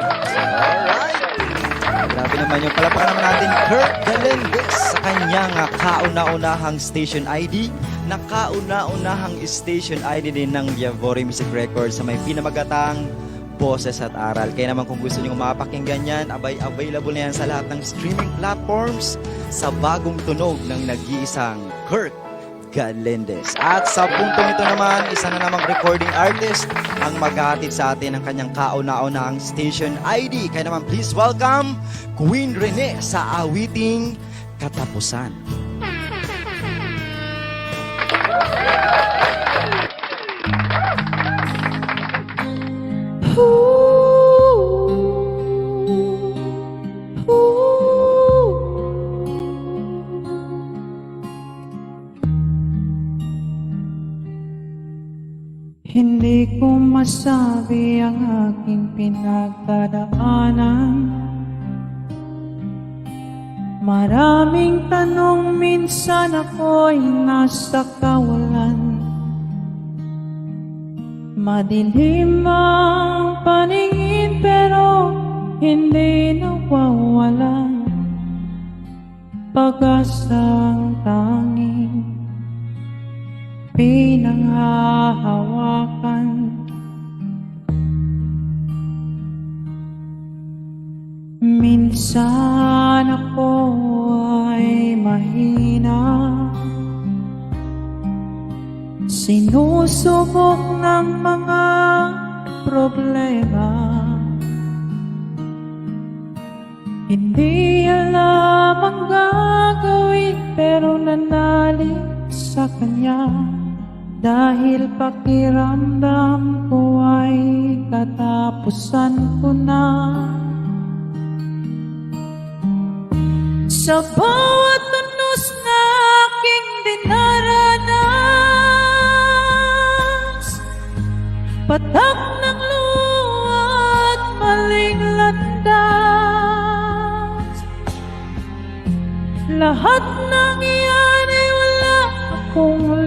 Alright. Grabe naman yung palapakan naman natin Kurt Galindez sa kanyang kauna-unahang station ID na kauna-unahang station ID din ng Yavori Music Records sa may pinamagatang boses at aral. Kaya naman kung gusto nyo mapakinggan yan, available na yan sa lahat ng streaming platforms sa bagong tunog ng nag-iisang Kurt Galindez. At sa puntong ito naman, isa na namang recording artist ang maghahatid sa atin ng kanyang kauna-unahang station ID. Kaya naman please welcome Queen Rene sa awiting Katapusan. Hindi ko masabi ang aking pinagdadaanan. Maraming tanong, minsan ako'y nasa kawalan. Madilim ang paningin pero hindi nawawalan. Pag-asang tanging pinanghahawakan. Minsan ako ay mahina, sinusubok ng mga problema. Hindi alam ang gagawin pero nanalig sa Kanya. Dahil pakiramdam ko ay katapusan ko na. Sa bawat tunos na aking dinaranas, patak ng luha at maling landas, lahat ng iyan ay wala akong